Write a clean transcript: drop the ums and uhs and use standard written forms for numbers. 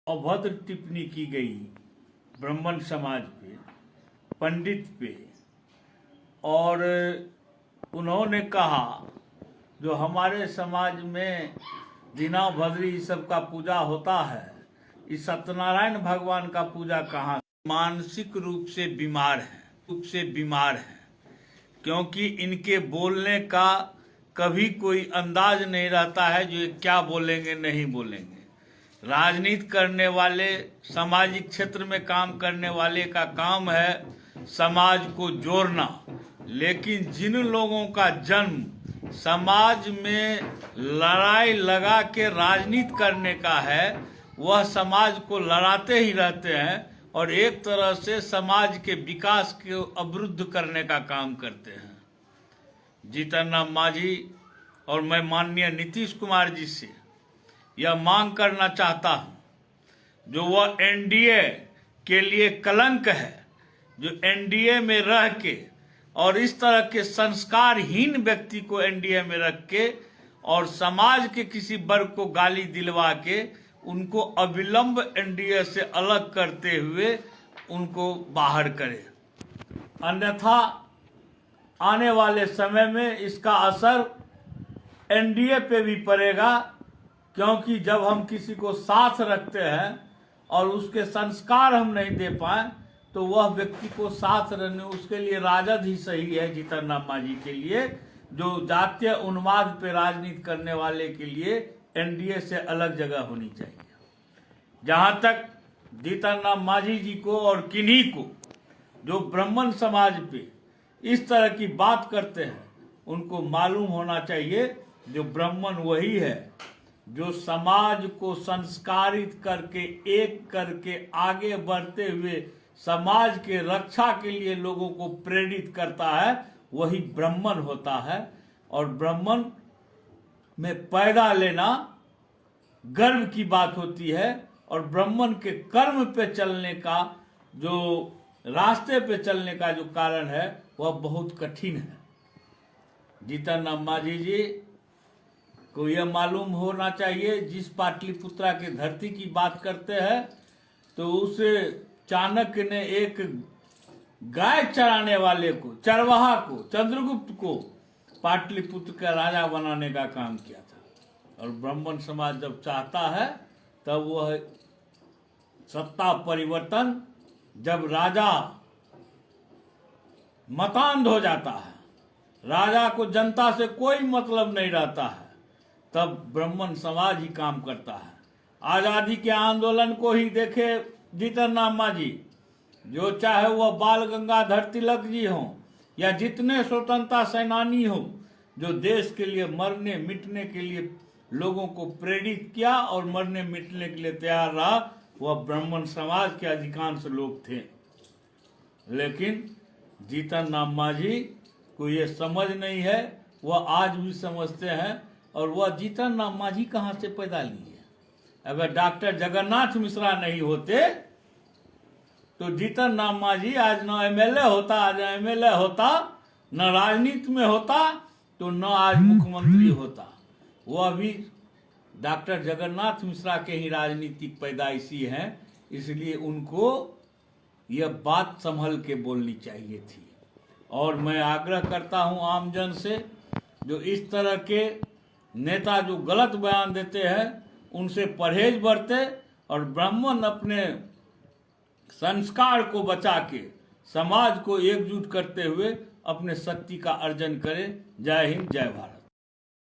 अभद्र टिप्पणी की गई ब्राह्मण समाज पे, पंडित पे, और उन्होंने कहा जो हमारे समाज में दीना भद्री इस सब का पूजा होता है, इस सत्यनारायण भगवान का पूजा कहाँ। मानसिक रूप से बीमार हैं, क्योंकि इनके बोलने का कभी कोई अंदाज नहीं रहता है जो ये क्या बोलेंगे नहीं बोलेंगे। राजनीति करने वाले, सामाजिक क्षेत्र में काम करने वाले का काम है समाज को जोड़ना, लेकिन जिन लोगों का जन्म समाज में लड़ाई लगा के राजनीति करने का है, वह समाज को लड़ाते ही रहते हैं और एक तरह से समाज के विकास को अवरुद्ध करने का काम करते हैं। जीतन राम मांझी और मैं माननीय नीतीश कुमार जी से यह मांग करना चाहता हूं, जो वह एनडीए के लिए कलंक है, जो एनडीए में रह के और इस तरह के संस्कारहीन व्यक्ति को एनडीए में रख के और समाज के किसी वर्ग को गाली दिलवा के उनको अविलंब एनडीए से अलग करते हुए उनको बाहर करे। अन्यथा आने वाले समय में इसका असर एनडीए पे भी पड़ेगा, क्योंकि जब हम किसी को साथ रखते हैं और उसके संस्कार हम नहीं दे पाए तो वह व्यक्ति को साथ रहने, उसके लिए राजद ही सही है। जीतन राम मांझी के लिए, जो जातीय उन्माद पे राजनीति करने वाले के लिए एनडीए से अलग जगह होनी चाहिए। जहां तक जीतन राम मांझी जी को और किन्हीं को जो ब्राह्मण समाज पे इस तरह की बात करते हैं, उनको मालूम होना चाहिए जो ब्राह्मण वही है जो समाज को संस्कारित करके, एक करके आगे बढ़ते हुए समाज के रक्षा के लिए लोगों को प्रेरित करता है, वही ब्राह्मण होता है। और ब्राह्मण में पैदा लेना गर्व की बात होती है, और ब्राह्मण के कर्म पे चलने का, जो रास्ते पे चलने का जो कारण है, वह बहुत कठिन है। जीतन राम मांझी जी को यह मालूम होना चाहिए, जिस पाटलिपुत्रा की धरती की बात करते हैं तो उस चाणक्य ने एक गाय चराने वाले को, चरवाहा को, चंद्रगुप्त को पाटलिपुत्र का राजा बनाने का काम किया था। और ब्राह्मण समाज जब चाहता है तब वह सत्ता परिवर्तन, जब राजा मतांध हो जाता है, राजा को जनता से कोई मतलब नहीं रहता है, तब ब्राह्मण समाज ही काम करता है। आजादी के आंदोलन को ही देखे जीतन राम मांझी, जो चाहे वह बाल गंगाधर तिलक जी हों या जितने स्वतंत्रता सेनानी हों, जो देश के लिए मरने मिटने के लिए लोगों को प्रेरित किया और मरने मिटने के लिए तैयार रहा, वह ब्राह्मण समाज के अधिकांश लोग थे। लेकिन जीतन राम मांझी को ये समझ नहीं है, वह आज भी समझते हैं। और वह जीतन राम मांझी कहाँ से पैदा लिए? अगर डॉक्टर जगन्नाथ मिश्रा नहीं होते तो जीतन राम मांझी आज न एमएलए होता, आज एमएलए होता, न राजनीति में होता, तो न आज मुख्यमंत्री होता। वह भी डॉक्टर जगन्नाथ मिश्रा के ही राजनीतिक पैदाइशी हैं, इसलिए उनको यह बात संभल के बोलनी चाहिए थी। और मैं आग्रह करता हूं आमजन से, जो इस तरह के नेता जो गलत बयान देते हैं उनसे परहेज बरते और ब्राह्मण अपने संस्कार को बचा के समाज को एकजुट करते हुए अपने शक्ति का अर्जन करें। जय हिंद, जय भारत।